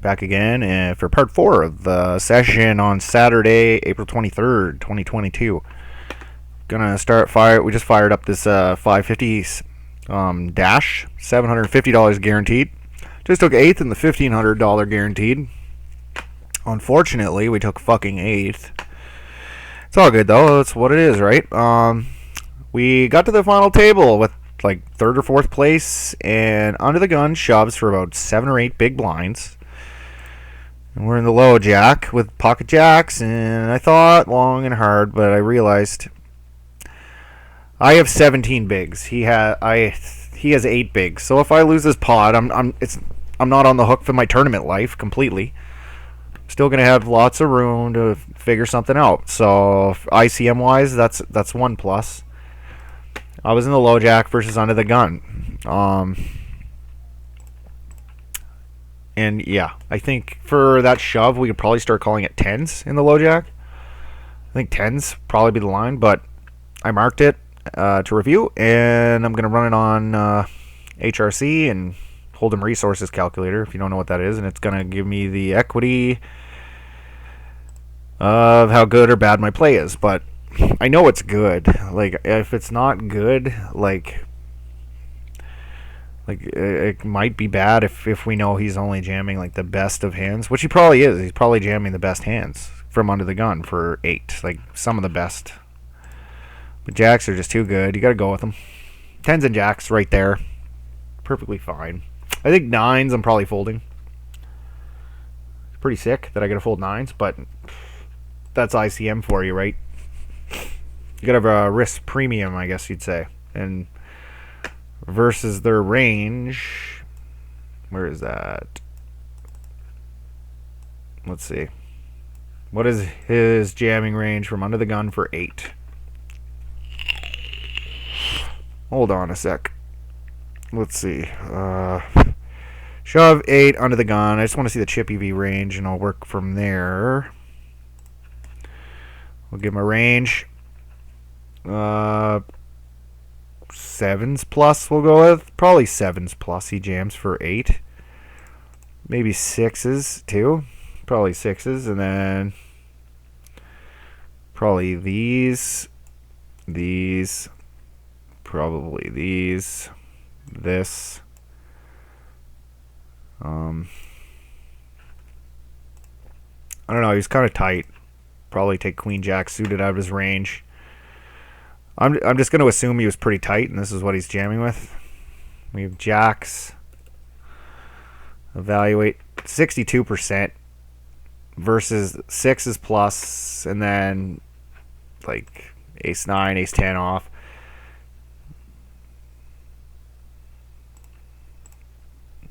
back again for part 4 of the session on Saturday, April 23rd, 2022. Gonna start fire. We just fired up this 550 dash, $750 guaranteed. Just took 8th in the $1,500 guaranteed. Unfortunately, we took fucking 8th. It's all good though. That's what it is, right? We got to the final table with like 3rd or 4th place and under the gun shoves for about 7 or 8 big blinds. And we're in the low jack with pocket jacks, and I thought long and hard, but I realized I have 17 bigs. He has 8 bigs. So if I lose this pot, I'm not on the hook for my tournament life completely. Still gonna have lots of room to figure something out. So ICM wise, that's one plus. I was in the low jack versus under the gun. And yeah, I think for that shove, we could probably start calling it 10s in the low jack. I think 10s probably be the line, but I marked it to review, and I'm gonna run it on HRC and Hold'em Resources Calculator, if you don't know what that is, and it's gonna give me the equity of how good or bad my play is. But I know it's good. Like, if it's not good, like it might be bad if we know he's only jamming like the best of hands, which he probably is. He's probably jamming the best hands from under the gun for 8, like some of the best. But jacks are just too good. You got to go with them. 10s and jacks right there, perfectly fine. I think 9s I'm probably folding. It's pretty sick that I got to fold 9s, but that's ICM for you, right? You got to have a risk premium, I guess you'd say. And versus their range, where is that? Let's see. What is his jamming range from under the gun for 8? Hold on a sec. Let's see. Shove 8 under the gun. I just want to see the chip EV range, and I'll work from there. We'll give him a range. 7s plus we'll go with. Probably 7s plus he jams for 8. Maybe 6s too. Probably 6s, and then probably these, probably these, this. I don't know. He's kind of tight. Probably take Queen Jack suited out of his range. I'm just going to assume he was pretty tight, and this is what he's jamming with. We have jacks. Evaluate 62% versus 6s plus, and then like ace 9, ace 10 off.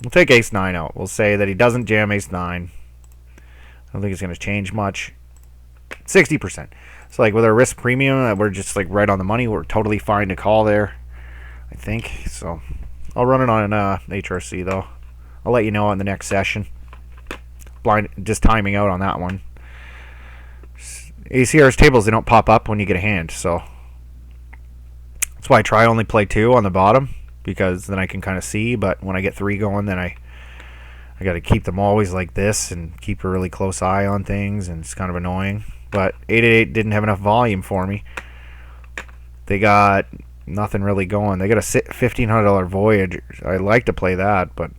We'll take ace 9 out. We'll say that he doesn't jam ace 9. I don't think it's going to change much. 60%. So like with our risk premium, we're just like right on the money. We're totally fine to call there, I think. So I'll run it on HRC though. I'll let you know on the next session. Blind, just timing out on that one. ACR's tables, they don't pop up when you get a hand, so that's why I try only play 2 on the bottom, because then I can kind of see. But when I get 3 going, then I got to keep them always like this and keep a really close eye on things, and it's kind of annoying. But 888 didn't have enough volume for me. They got nothing really going. They got a $1,500 Voyager. I like to play that, but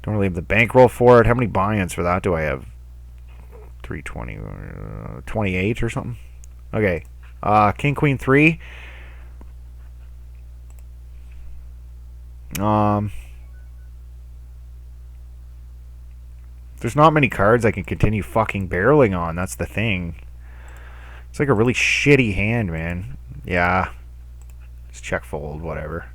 don't really have the bankroll for it. How many buy-ins for that do I have? 320, 28 or something. Okay, King Queen 3. There's not many cards I can continue fucking barreling on. That's the thing. It's like a really shitty hand, man. Yeah. Just check fold, whatever.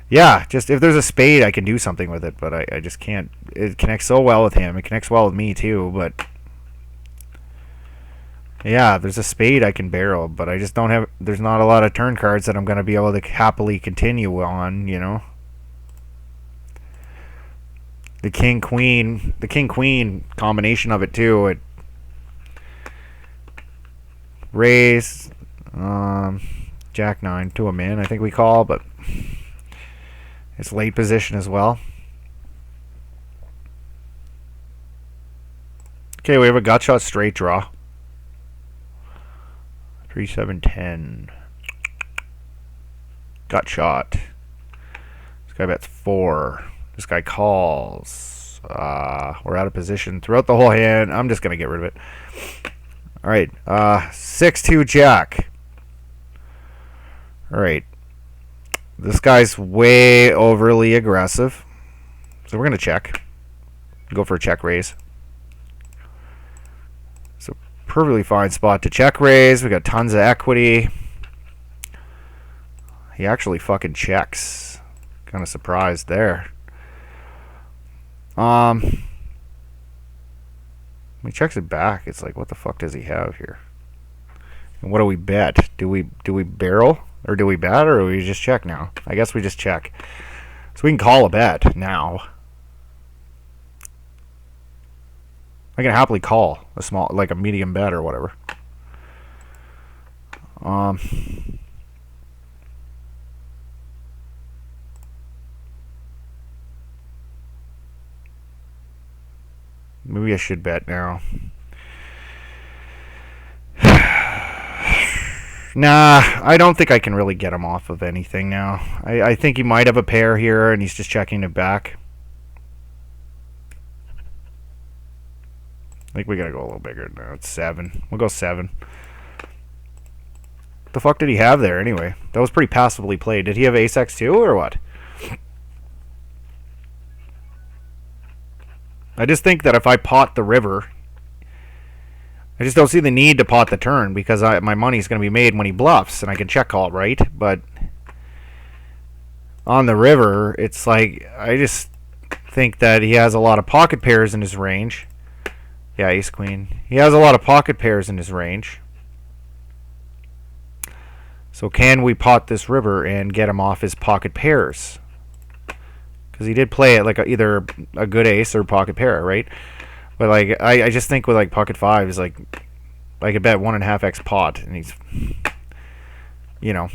Yeah, just if there's a spade, I can do something with it, but I just can't. It connects so well with him. It connects well with me, too, but yeah, there's a spade I can barrel, but I just don't have. There's not a lot of turn cards that I'm going to be able to happily continue on, you know? The king queen combination of it too. It raise jack 9 to a min, I think we call, but it's late position as well. Okay, we have a gut shot straight draw. 3, 7, 10. Gut shot. This guy bets 4. This guy calls. We're out of position throughout the whole hand. I'm just gonna get rid of it. All right. 6-2 jack. All right. This guy's way overly aggressive, so we're gonna check. Go for a check raise. It's a perfectly fine spot to check raise. We got tons of equity. He actually fucking checks. Kind of surprised there. When he checks it back, it's like, what the fuck does he have here? And what do we bet? Do we barrel, or do we bet, or do we just check now? I guess we just check. So we can call a bet now. I can happily call a small, like a medium bet or whatever. Maybe I should bet now. Nah, I don't think I can really get him off of anything now. I think he might have a pair here, and he's just checking it back. I think we gotta go a little bigger now. It's 7. We'll go 7. What the fuck did he have there anyway? That was pretty passively played. Did he have ace-x too, or what? I just think that if I pot the river, I just don't see the need to pot the turn, because my money's going to be made when he bluffs, and I can check call, right? But on the river, it's like, I just think that he has a lot of pocket pairs in his range. Yeah, ace queen. He has a lot of pocket pairs in his range. So can we pot this river and get him off his pocket pairs? Because he did play it like either a good ace or pocket pair, right? But like I just think with like pocket 5 is like I could bet 1.5x pot, and he's, you know.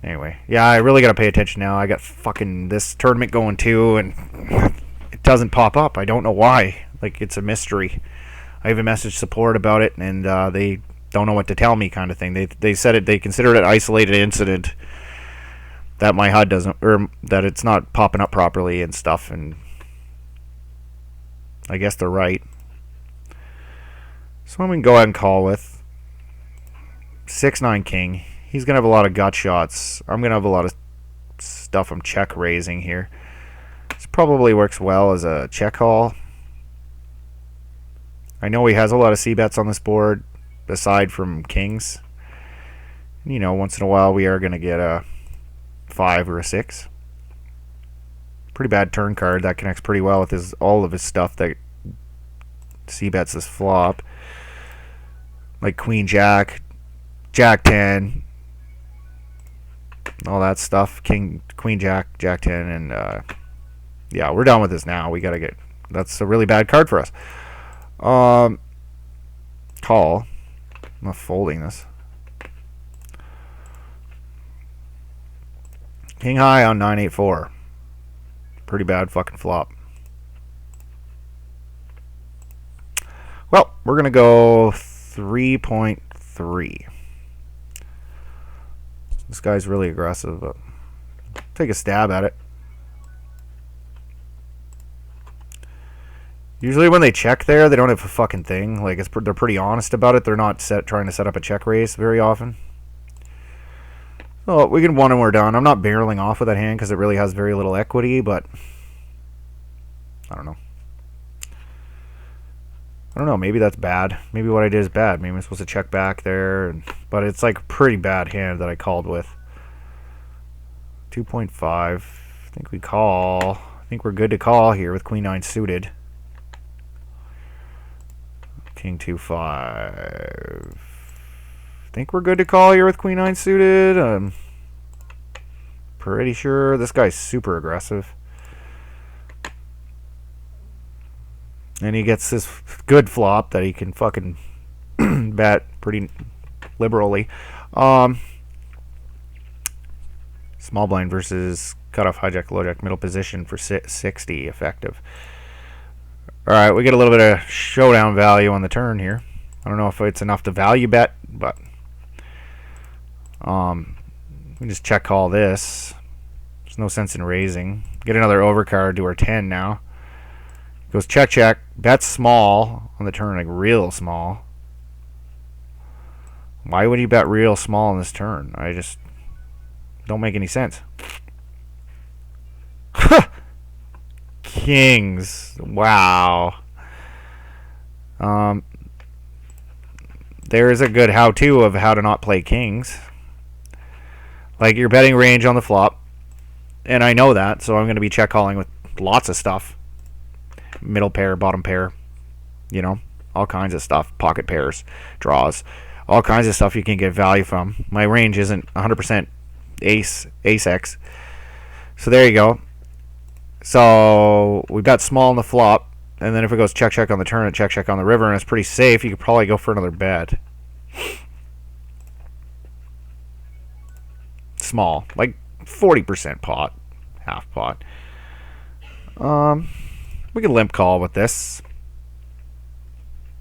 Anyway, yeah, I really gotta pay attention now. I got fucking this tournament going too, and it doesn't pop up. I don't know why. Like, it's a mystery. I even messaged support about it, and they don't know what to tell me, kind of thing. They said it. They considered it an isolated incident, that my HUD doesn't, or that it's not popping up properly and stuff, and I guess they're right. So I'm going to go ahead and call with 6-9 king. He's going to have a lot of gut shots. I'm going to have a lot of stuff I'm check raising here. This probably works well as a check call. I know he has a lot of c-bets on this board, aside from kings. You know, once in a while we are going to get a 5 or a 6. Pretty bad turn card. That connects pretty well with all of his stuff that c-bets this flop. Like queen jack, jack 10, all that stuff. King, queen jack, jack 10, and yeah, we're done with this now. We got to get, that's a really bad card for us. Call. I'm not folding this. King high on 9-8-4. Pretty bad fucking flop. Well, we're going to go 3.3. This guy's really aggressive, but take a stab at it. Usually when they check there, they don't have a fucking thing. Like, they're pretty honest about it. They're not trying to set up a check raise very often. So we can one and we're done. I'm not barreling off with that hand because it really has very little equity, but I don't know. I don't know. Maybe that's bad. Maybe what I did is bad. Maybe I'm supposed to check back there. But it's like a pretty bad hand that I called with. 2.5. I think we call. I think we're good to call here with queen 9 suited. King 2-5. I think we're good to call here with queen 9 suited. I'm pretty sure this guy's super aggressive. And he gets this good flop that he can fucking bet pretty liberally. Small blind versus cutoff hijack, low jack, middle position for 60 effective. Alright, we get a little bit of showdown value on the turn here. I don't know if it's enough to value bet, but we just check call this. There's no sense in raising. Get another overcard to our 10 now. Goes check, check. Bet small on the turn, like real small. Why would he bet real small on this turn? I just don't make any sense. Kings. Wow. There's a good how-to of how to not play kings. Like, your betting range on the flop. And I know that, so I'm going to be check calling with lots of stuff. Middle pair, bottom pair. You know, all kinds of stuff. Pocket pairs, draws. All kinds of stuff you can get value from. My range isn't 100% ace-x. So there you go. So we bet small on the flop, and then if it goes check check on the turn and check check on the river, and it's pretty safe, you could probably go for another bet. Small, like 40% pot, half pot. We can limp call with this.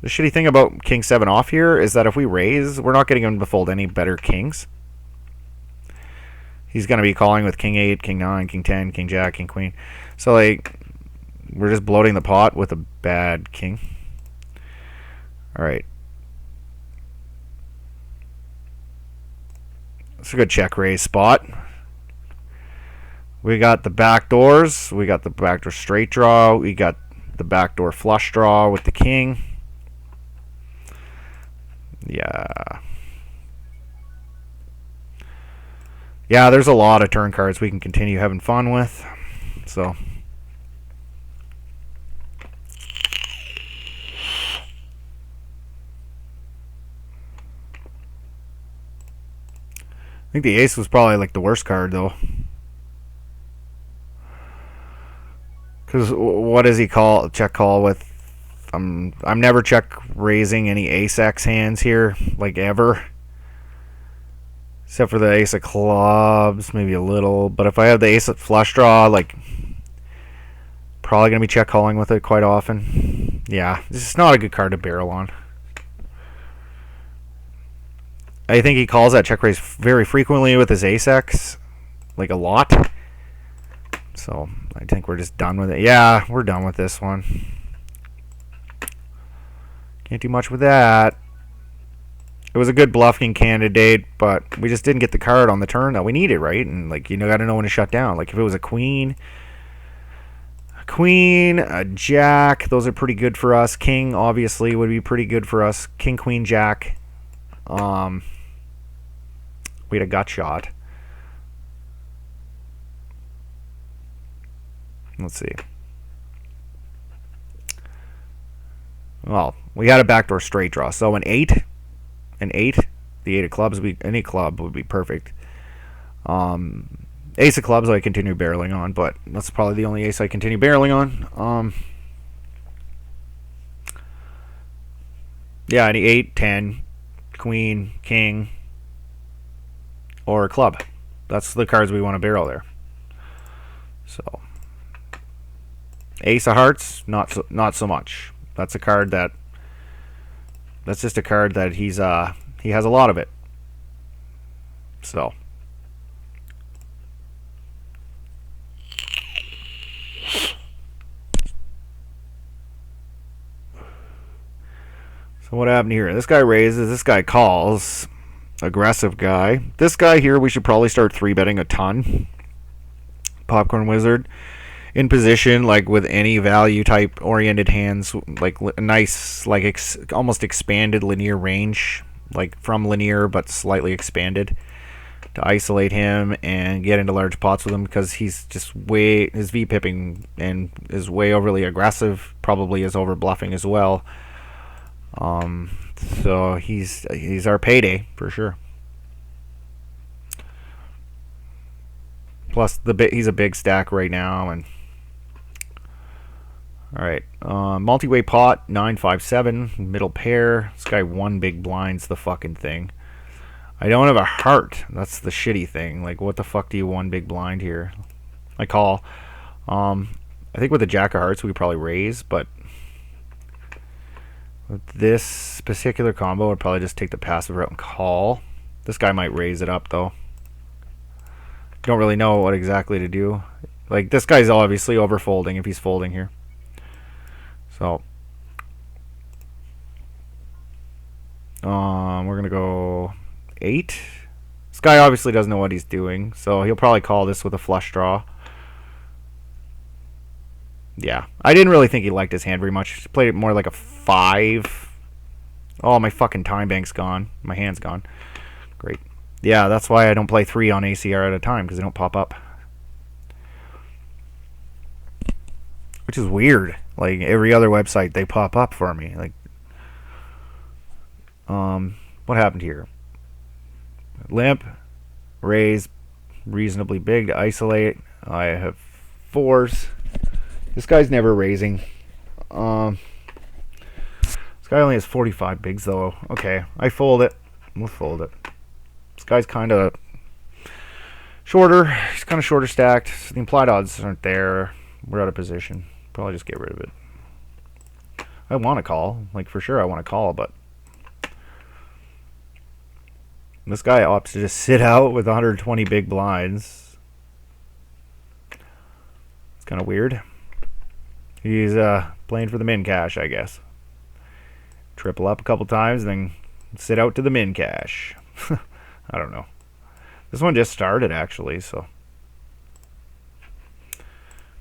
The shitty thing about King 7 off here is that if we raise, we're not getting him to fold any better kings. He's going to be calling with King 8, King 9, King 10, King Jack, King Queen. So, like, we're just bloating the pot with a bad king. Alright. It's a good check raise spot. We got the back doors. We got the backdoor straight draw. We got the backdoor flush draw with the king. Yeah. Yeah, there's a lot of turn cards we can continue having fun with. So I think the ace was probably like the worst card though. Because what does he call check call with? I'm never check raising any ace-x hands here, like ever. Except for the ace of clubs, maybe a little. But if I have the ace of flush draw, like, probably going to be check calling with it quite often. Yeah, this is not a good card to barrel on. I think he calls that check raise very frequently with his ace-x, like a lot. So I think we're just done with it. Yeah, we're done with this one. Can't do much with that. It was a good bluffing candidate, but we just didn't get the card on the turn that we needed, right? And, like, you got to know when to shut down. Like, if it was a queen, a jack, those are pretty good for us. King, obviously, would be pretty good for us. King, queen, jack. We had a gut shot. Let's see. Well, we had a backdoor straight draw. So an 8, the 8 of clubs, any club would be perfect. Ace of clubs I continue barreling on, but that's probably the only ace I continue barreling on. Yeah, any 8, 10, queen, king, or a club. That's the cards we want to barrel there. So ace of hearts, not so much. That's a card that's just a card that he has a lot of it. So what happened here? This guy raises, this guy calls. Aggressive guy. This guy here we should probably start 3-betting a ton. Popcorn Wizard. In position, like with any value type oriented hands, like a nice, like almost expanded linear range, like from linear but slightly expanded, to isolate him and get into large pots with him, because he's just his V-pipping and is way overly aggressive, probably is over bluffing as well. So he's our payday for sure. Plus he's a big stack right now. And all right, multi-way pot 957 middle pair. This guy one big blind's the fucking thing. I don't have a heart. That's the shitty thing. Like, what the fuck do you one big blind here? I call. I think with the jack of hearts we could probably raise, but With this particular combo, I'd probably just take the passive route and call. This guy might raise it up, though. Don't really know what exactly to do. Like, this guy's obviously overfolding if he's folding here. So, we're going to go 8. This guy obviously doesn't know what he's doing, so he'll probably call this with a flush draw. Yeah, I didn't really think he liked his hand very much. He played it more like a 5. Oh, my fucking time bank's gone. My hand's gone. Great. Yeah, that's why I don't play 3 on ACR at a time, because they don't pop up. Which is weird. Like, every other website, they pop up for me. Like, what happened here? Limp, raise, reasonably big to isolate. I have 4s. This guy's never raising. This guy only has 45 bigs, though. Okay, I fold it. We'll fold it. This guy's kind of shorter. He's kind of shorter stacked. So the implied odds aren't there. We're out of position. Probably just get rid of it. I want to call. Like, for sure I want to call, but this guy opts to just sit out with 120 big blinds. It's kind of weird. He's playing for the min cash, I guess. Triple up a couple times, then sit out to the min cash. I don't know. This one just started, actually, so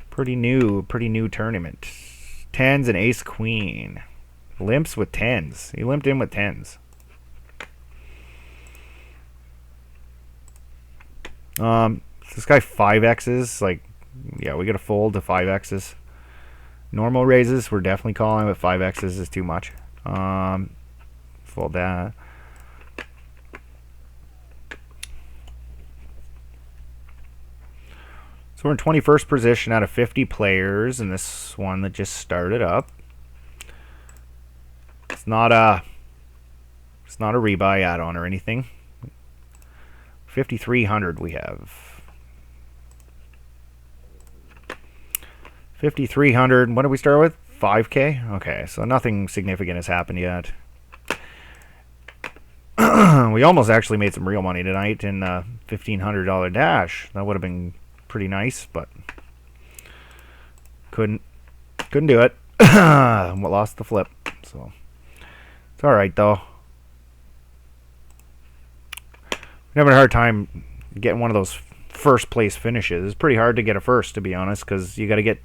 pretty new tournament. 10s and ace queen. Limps with 10s. He limped in with 10s. This guy 5x's, like, yeah, we gotta fold to 5x's. Normal raises, we're definitely calling, but 5x's is too much. Fold that. So we're in 21st position out of 50 players in this one that just started up. It's not a rebuy add-on or anything. 5,300 we have. 5,300. What did we start with? 5K? Okay, so nothing significant has happened yet. We almost actually made some real money tonight in a $1,500 dash. That would have been pretty nice, but couldn't do it. Lost the flip, so it's all right though. I'm having a hard time getting one of those first place finishes. It's pretty hard to get a first, to be honest, because you got to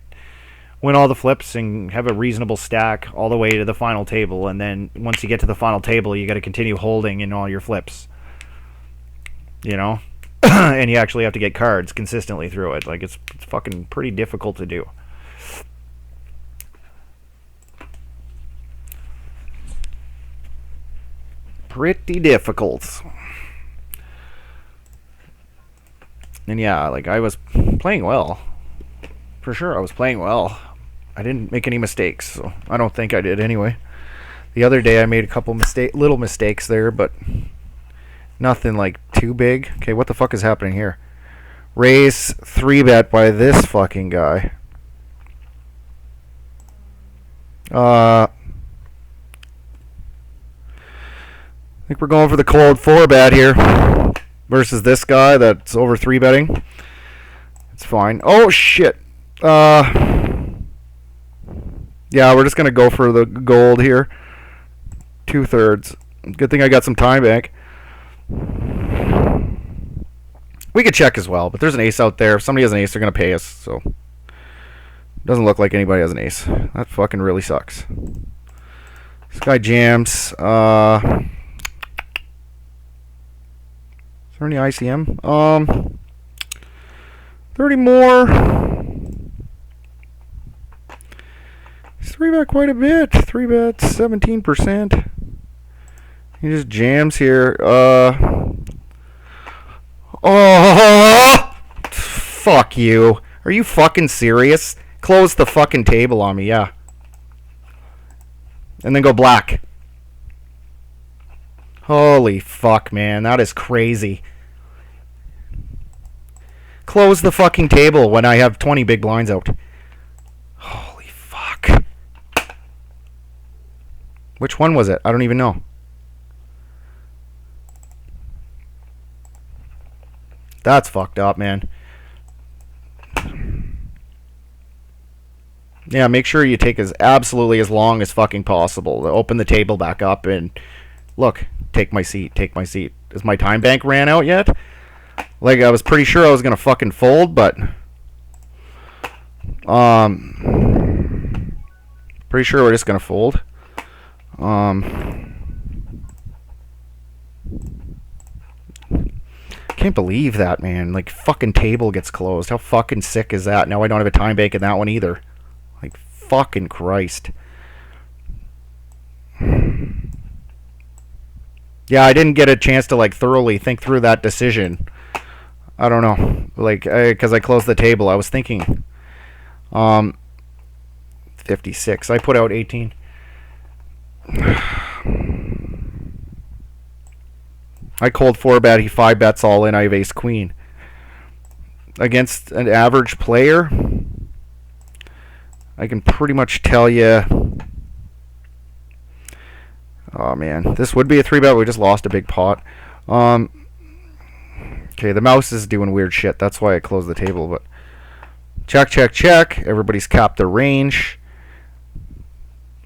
win all the flips and have a reasonable stack all the way to the final table, and then once you get to the final table, you got to continue holding in all your flips. You know, and you actually have to get cards consistently through it. Like, it's fucking pretty difficult to do. Pretty difficult. And yeah, like, I was playing well. For sure, I was playing well. I didn't make any mistakes, so I don't think I did anyway. The other day I made a couple little mistakes there, but nothing like too big. Okay, what the fuck is happening here? Raise 3-bet by this fucking guy. I think we're going for the cold 4-bet here versus this guy that's over 3-betting. It's fine. Oh shit. Yeah, we're just gonna go for the gold here. 2/3. Good thing I got some time back. We could check as well, but there's an ace out there. If somebody has an ace, they're gonna pay us. So doesn't look like anybody has an ace. That fucking really sucks. This guy jams. Is there any ICM? 30 more. He's 3-bet quite a bit. 3-bet, 17%. He just jams here. Oh, fuck you. Are you fucking serious? Close the fucking table on me, yeah. And then go black. Holy fuck, man. That is crazy. Close the fucking table when I have 20 big blinds out. Holy fuck. Which one was it? I don't even know. That's fucked up, man. Yeah, make sure you take absolutely as long as fucking possible to open the table back up and look, take my seat, take my seat. Is my time bank ran out yet? Like, I was pretty sure I was gonna fucking fold, but pretty sure we're just gonna fold. Can't believe that, man. Like, fucking table gets closed. How fucking sick is that? Now I don't have a time bank in that one either. Like, fucking Christ. Yeah, I didn't get a chance to, like, thoroughly think through that decision. I don't know. Like, because I closed the table. I was thinking 56. I put out 18. I cold 4-bet. He 5-bets all in. I have ace queen. Against an average player, I can pretty much tell you. Oh man, this would be a 3-bet. We just lost a big pot. Okay, the mouse is doing weird shit. That's why I closed the table. But check, check, check. Everybody's capped their range,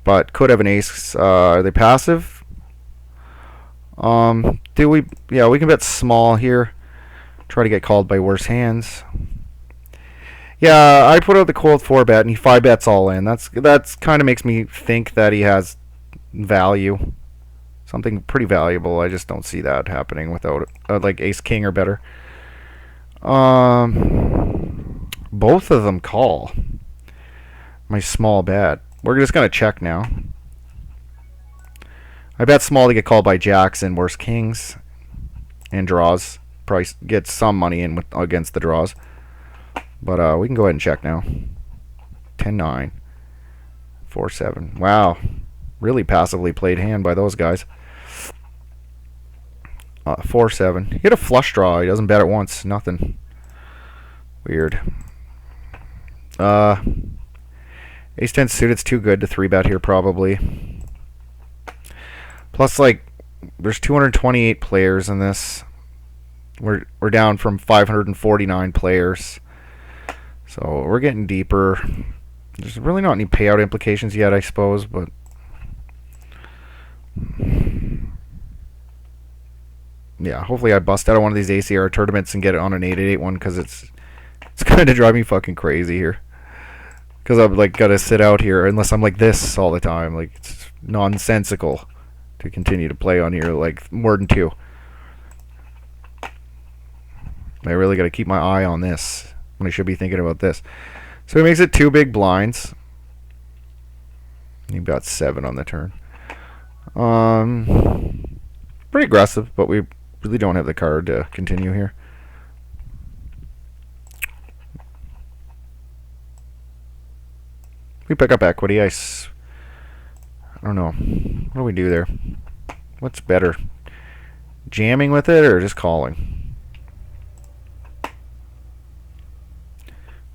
but could have an ace. Are they passive? Do we? Yeah, we can bet small here. Try to get called by worse hands. Yeah, I put out the cold 4-bet and he 5-bets all in. That's kind of makes me think that he has value, something pretty valuable. I just don't see that happening without it. Like ace king or better. Both of them call my small bet. We're just gonna check now. I bet small to get called by jacks and worse kings and draws. Price gets some money in against the draws. But we can go ahead and check now. 10-9. 4-7. Wow. Really passively played hand by those guys. 4-7. He hit a flush draw. He doesn't bet it once. Nothing. Weird. Ace 10 suited's too good to 3-bet here probably. Plus, like, there's 228 players in this. We're down from 549 players. So we're getting deeper. There's really not any payout implications yet, I suppose, but yeah, hopefully I bust out of one of these ACR tournaments and get it on an 8-8 one, because it's going to drive me fucking crazy here. Because I've like got to sit out here unless I'm like this all the time. Like, it's nonsensical to continue to play on here like more than 2. I really got to keep my eye on this when I should be thinking about this. So he makes it 2 big blinds. He got 7 on the turn. Pretty aggressive, but we really don't have the card to continue here. We pick up equity. I don't know. What do we do there? What's better? Jamming with it or just calling?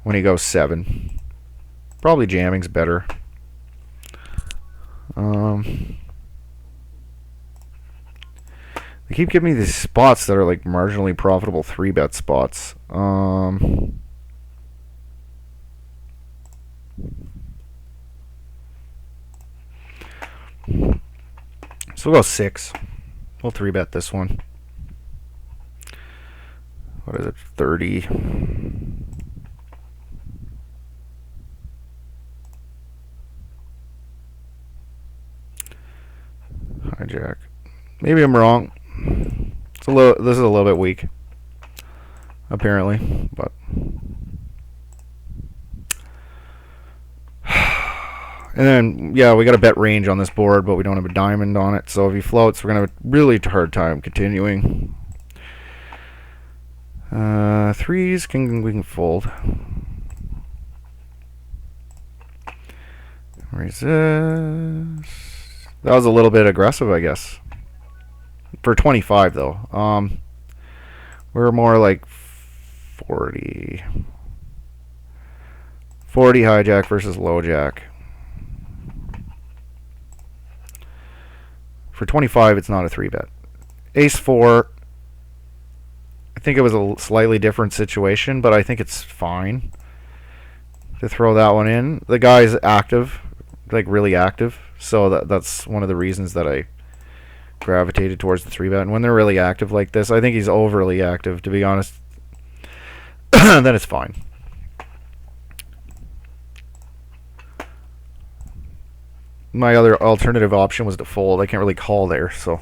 When he goes 7. Probably jamming's better. They keep giving me these spots that are like marginally profitable 3-bet spots. So we'll go 6. We'll 3-bet this one. What is it? 30. Hijack. Maybe I'm wrong. This is a little bit weak, apparently, but and then yeah, we got a bet range on this board, but we don't have a diamond on it. So if he floats, we're gonna have a really hard time continuing. 3s we can fold. Resist. That was a little bit aggressive, I guess. For 25, though. We're more like 40. 40 hijack versus low jack. For 25, it's not a 3-bet. Ace 4, I think it was a slightly different situation, but I think it's fine to throw that one in. The guy's active, like really active, so that's one of the reasons that I gravitated towards the 3-bet. And when they're really active like this, I think he's overly active, to be honest. Then it's fine. My other alternative option was to fold. I can't really call there, so.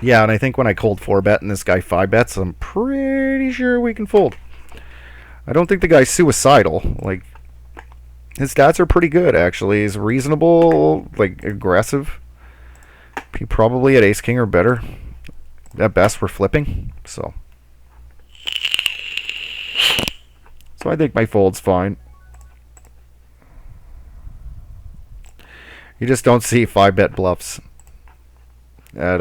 Yeah, and I think when I cold 4-bet and this guy 5-bets, I'm pretty sure we can fold. I don't think the guy's suicidal. Like, his stats are pretty good, actually. He's reasonable, like, aggressive. He probably at ace-king or better. At best, we're flipping, so. So I think my fold's fine. You just don't see 5-bet bluffs at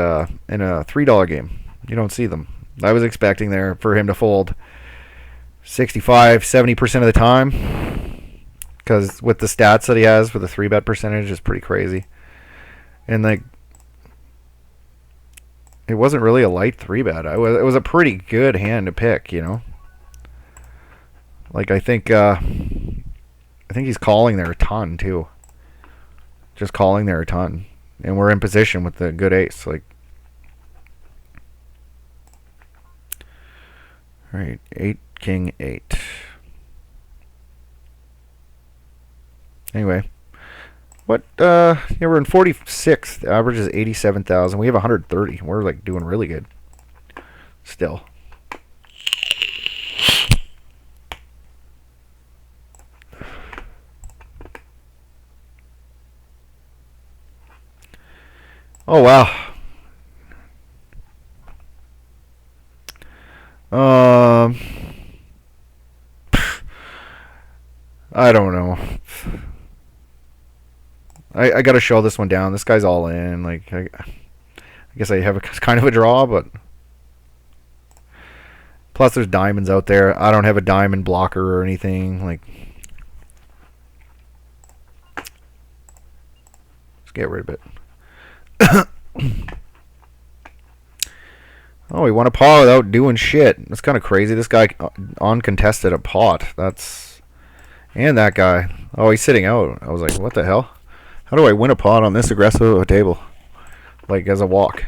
in a $3 game. You don't see them. I was expecting there for him to fold 65-70% of the time, because with the stats that he has with the 3-bet percentage is pretty crazy. And like, it wasn't really a light 3-bet. It was a pretty good hand to pick, you know. Like, I think he's calling there a ton too. Just calling there a ton. And we're in position with the good ace. Like, all right, 8, king, 8. Anyway, what? Yeah, we're in 46th. The average is 87,000. We have 130. We're like doing really good. Still. Oh, wow. I don't know. I gotta show this one down. This guy's all in. Like, I guess I have a kind of a draw, but plus there's diamonds out there. I don't have a diamond blocker or anything. Like, let's get rid of it. Oh, he won a pot without doing shit. That's kind of crazy. This guy uncontested a pot. That's... And that guy. Oh, he's sitting out. I was like, what the hell? How do I win a pot on this aggressive of a table? Like, as a walk.